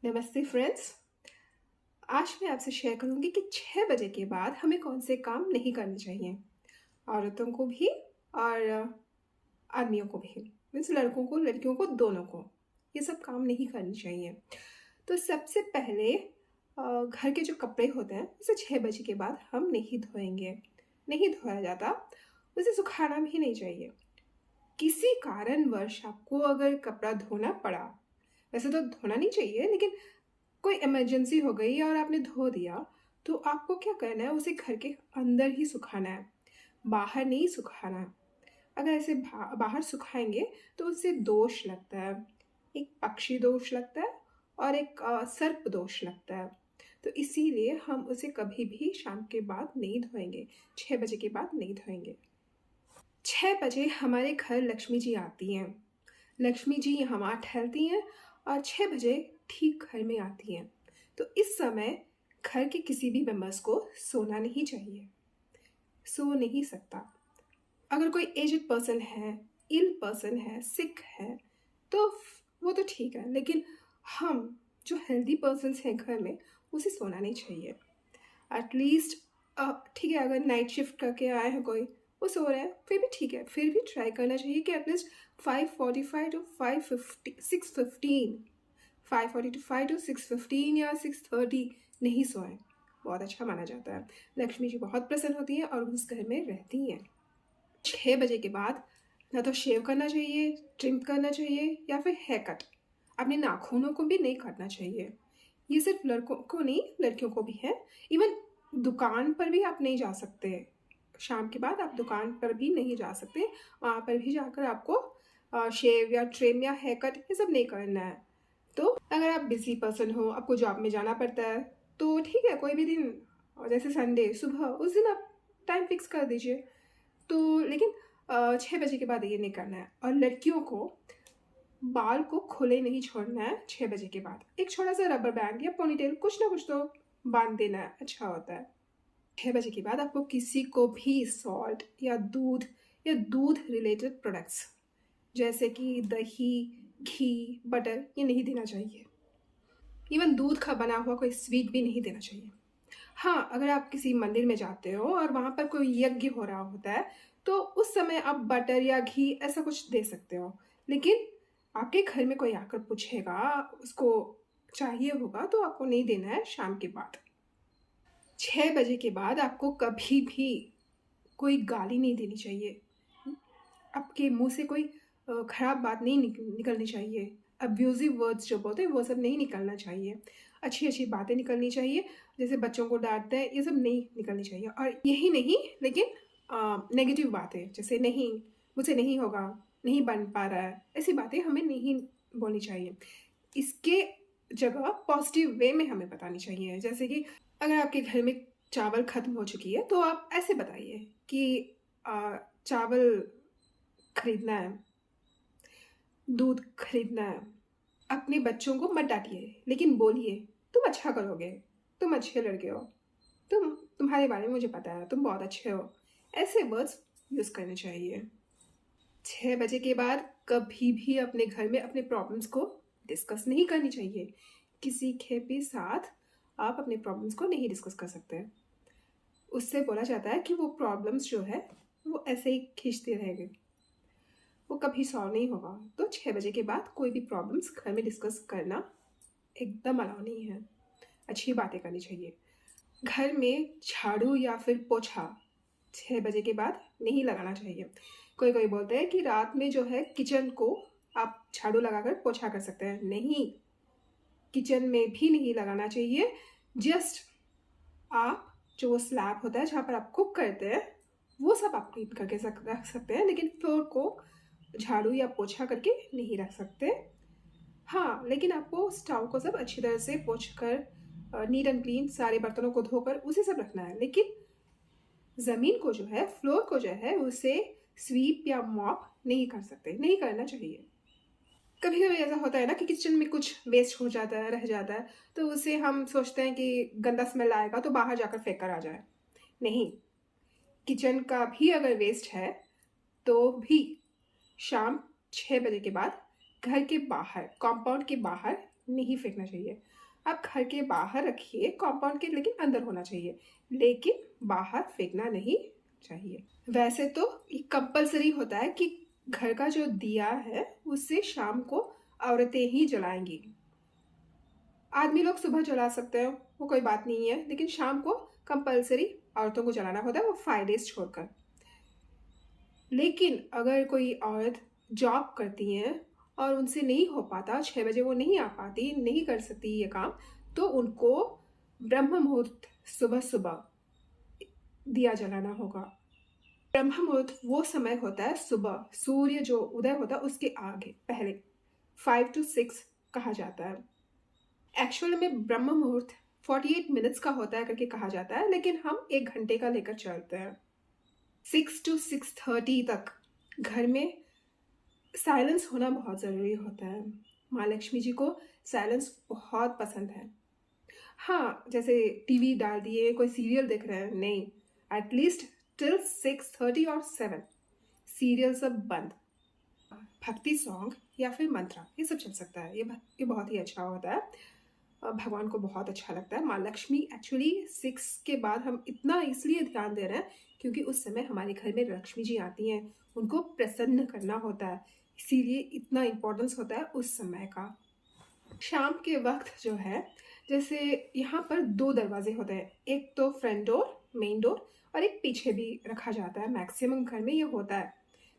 नमस्ते फ्रेंड्स। आज मैं आपसे शेयर करूंगी कि 6 बजे के बाद हमें कौन से काम नहीं करने चाहिए। औरतों को भी और आदमियों को भी, मीन्स लड़कों को लड़कियों को दोनों को ये सब काम नहीं करने चाहिए। तो सबसे पहले घर के जो कपड़े होते हैं उसे 6 बजे के बाद हम नहीं धोएंगे। नहीं धोया जाता, उसे सुखाना भी नहीं चाहिए। किसी कारणवश आपको अगर कपड़ा धोना पड़ा, वैसे तो धोना नहीं चाहिए, लेकिन कोई इमरजेंसी हो गई और आपने धो दिया, तो आपको क्या करना है, उसे घर के अंदर ही सुखाना है, बाहर नहीं सुखाना है। अगर ऐसे बाहर सुखाएंगे तो उससे दोष लगता है। एक पक्षी दोष लगता है और एक सर्प दोष लगता है। तो इसीलिए हम उसे कभी भी शाम के बाद नहीं धोएंगे, 6 बजे के बाद नहीं धोएंगे। 6 बजे हमारे घर लक्ष्मी जी आती हैं। लक्ष्मी जी यहाँ ठहरती हैं और 6 बजे ठीक घर में आती हैं। तो इस समय घर के किसी भी मेंबर्स को सोना नहीं चाहिए, सो नहीं सकता। अगर कोई एजड पर्सन है, इल पर्सन है, सिक है, तो वो तो ठीक है, लेकिन हम जो हेल्दी पर्सन्स हैं घर में, उसे सोना नहीं चाहिए। एटलीस्ट ठीक है, अगर नाइट शिफ्ट करके आए हैं कोई, वो सो रहे हैं, फिर भी ठीक है, फिर भी ट्राई करना चाहिए कि एटलीस्ट 5:45 टू 5:50 6:15 5:45 टू 6:15 या 6:30 नहीं सोएं। बहुत अच्छा माना जाता है। लक्ष्मी जी बहुत प्रसन्न होती हैं और उस घर में रहती हैं। 6 बजे के बाद ना तो शेव करना चाहिए, ट्रिम करना चाहिए या फिर हेयर कट। अपने नाखूनों को भी नहीं काटना चाहिए। ये सिर्फ लड़कों को नहीं, लड़कियों को भी है। इवन दुकान पर भी आप नहीं जा सकते। शाम के बाद आप दुकान पर भी नहीं जा सकते। वहाँ पर भी जाकर आपको शेव या ट्रिम या हेयर कट ये सब नहीं करना है। तो अगर आप बिजी पर्सन हो, आपको जॉब में जाना पड़ता है, तो ठीक है, कोई भी दिन, और जैसे संडे सुबह, उस दिन आप टाइम फिक्स कर दीजिए। तो लेकिन 6 बजे के बाद ये नहीं करना है। और लड़कियों को बाल को खुले नहीं छोड़ना है 6 बजे के बाद। एक छोटा सा रबर बैंड या पोनीटेल, कुछ ना कुछ तो बांध देना है, अच्छा होता है। 6 बजे के बाद आपको किसी को भी सॉल्ट या दूध रिलेटेड प्रोडक्ट्स जैसे कि दही, घी, बटर ये नहीं देना चाहिए। इवन दूध का बना हुआ कोई स्वीट भी नहीं देना चाहिए। हाँ, अगर आप किसी मंदिर में जाते हो और वहाँ पर कोई यज्ञ हो रहा होता है, तो उस समय आप बटर या घी ऐसा कुछ दे सकते हो। लेकिन आपके घर में कोई आकर पूछेगा, उसको चाहिए होगा, तो आपको नहीं देना है शाम के बाद। 6 बजे के बाद आपको कभी भी कोई गाली नहीं देनी चाहिए। आपके मुंह से कोई खराब बात नहीं निकलनी चाहिए। अब्यूजिव वर्ड्स जो बोलते हैं वो सब नहीं निकलना चाहिए। अच्छी अच्छी बातें निकलनी चाहिए, जैसे बच्चों को डांटते हैं, ये सब नहीं निकलनी चाहिए। और यही नहीं, लेकिन नेगेटिव बातें जैसे नहीं, मुझसे नहीं होगा, नहीं बन पा रहा है, ऐसी बातें हमें नहीं बोलनी चाहिए। इसके जगह पॉजिटिव वे में हमें बतानी चाहिए। जैसे कि अगर आपके घर में चावल खत्म हो चुकी है, तो आप ऐसे बताइए कि चावल खरीदना है, दूध खरीदना है। अपने बच्चों को मत डांटिए, लेकिन बोलिए तुम अच्छा करोगे, तुम अच्छे लड़के हो, तुम्हारे बारे में मुझे पता है, तुम बहुत अच्छे हो। ऐसे वर्ड्स यूज़ करने चाहिए। 6 बजे के बाद कभी भी अपने घर में अपने प्रॉब्लम्स को डिस्कस नहीं करनी चाहिए। किसी के भी साथ आप अपने प्रॉब्लम्स को नहीं डिस्कस कर सकते। उससे बोला जाता है कि वो प्रॉब्लम्स जो है वो ऐसे ही खींचते रहेंगे, वो कभी सॉल्व नहीं होगा। तो 6 बजे के बाद कोई भी प्रॉब्लम्स घर में डिस्कस करना एकदम अलाउ नहीं है। अच्छी बातें करनी चाहिए। घर में झाड़ू या फिर पोछा 6 बजे के बाद नहीं लगाना चाहिए। कोई कोई बोलते हैं कि रात में जो है किचन को आप झाड़ू लगाकर पोछा कर सकते हैं। नहीं, किचन में भी नहीं लगाना चाहिए। जस्ट आप जो स्लैब होता है जहाँ पर आप कुक करते हैं, वो सब आप क्लीन करके रख सकते हैं, लेकिन फ्लोर को झाड़ू या पोछा करके नहीं रख सकते। हाँ, लेकिन आपको स्टव को सब अच्छी तरह से पोंछ कर नीट एंड क्लीन सारे बर्तनों को धोकर उसे सब रखना है। लेकिन ज़मीन को जो है, फ्लोर को जो है, उसे स्वीप या मॉप नहीं कर सकते, नहीं करना चाहिए। कभी कभी ऐसा होता है ना कि किचन में कुछ वेस्ट हो जाता है, रह जाता है, तो उसे हम सोचते हैं कि गंदा स्मेल आएगा तो बाहर जाकर फेंक कर आ जाए। नहीं, किचन का भी अगर वेस्ट है तो भी शाम 6 बजे के बाद घर के बाहर, कंपाउंड के बाहर नहीं फेंकना चाहिए। आप घर के बाहर रखिए, कंपाउंड के लेकिन अंदर होना चाहिए, लेकिन बाहर फेंकना नहीं चाहिए। वैसे तो ये कंपल्सरी होता है कि घर का जो दिया है उसे शाम को औरतें ही जलाएंगी। आदमी लोग सुबह जला सकते हैं, वो कोई बात नहीं है, लेकिन शाम को कंपल्सरी औरतों को जलाना होता है, वो 5 डेज छोड़कर। लेकिन अगर कोई औरत जॉब करती हैं और उनसे नहीं हो पाता, 6 बजे वो नहीं आ पाती, नहीं कर सकती ये काम, तो उनको ब्रह्म मुहूर्त सुबह-सुबह दिया जलाना होगा। ब्रह्म मुहूर्त वो समय होता है सुबह, सूर्य जो उदय होता है उसके आगे, पहले 5 टू 6 कहा जाता है। एक्चुअल में ब्रह्म मुहूर्त 48 मिनट्स का होता है करके कहा जाता है, लेकिन हम 1 घंटे का लेकर चलते हैं। 6 टू 6:30 तक घर में साइलेंस होना बहुत ज़रूरी होता है। माँ लक्ष्मी जी को साइलेंस बहुत पसंद है। हाँ, जैसे टीवी डाल दिए, कोई सीरियल देख रहे हैं, नहीं, एटलीस्ट टिल 6:30 और 7 सीरियल सब बंद। भक्ति सॉन्ग या फिर मंत्रा ये सब चल सकता है, ये बहुत ही अच्छा होता है। भगवान को बहुत अच्छा लगता है। माँ लक्ष्मी एक्चुअली 6 के बाद हम इतना इसलिए ध्यान दे रहे हैं क्योंकि उस समय हमारे घर में लक्ष्मी जी आती हैं, उनको प्रसन्न करना होता है, इसीलिए इतना इम्पोर्टेंस होता है उस समय का। शाम के वक्त जो है, जैसे यहाँ पर 2 दरवाजे होते हैं, एक तो फ्रंट डोर, मेन डोर, और एक पीछे भी रखा जाता है। मैक्सिमम घर में ये होता है,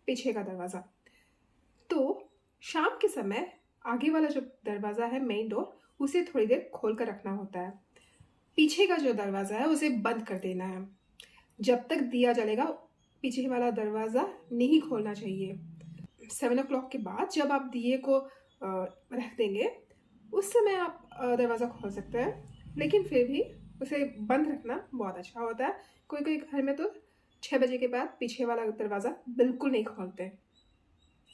पीछे का दरवाज़ा। तो शाम के समय आगे वाला जो दरवाज़ा है, मेन डोर, उसे थोड़ी देर खोल कर रखना होता है। पीछे का जो दरवाज़ा है उसे बंद कर देना है। जब तक दिया जलेगा पीछे वाला दरवाज़ा नहीं खोलना चाहिए। 7 o'clock के बाद जब आप दिए को रख देंगे, उस समय आप दरवाज़ा खोल सकते हैं, लेकिन फिर भी उसे बंद रखना बहुत अच्छा होता है। कोई-कोई घर में तो 6 बजे के बाद पीछे वाला दरवाज़ा बिल्कुल नहीं खोलते।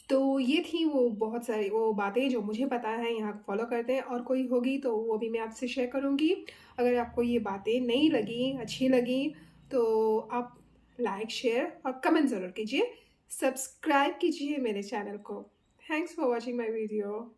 तो ये थी वो बहुत सारी वो बातें जो मुझे पता है, यहाँ फॉलो करते हैं, और कोई होगी तो वो भी मैं आपसे शेयर करूँगी। अगर आपको ये बातें नहीं लगी, अच्छी लगी, तो आप लाइक, शेयर और कमेंट ज़रूर कीजिए। सब्सक्राइब कीजिए मेरे चैनल को। Thanks for watching my video.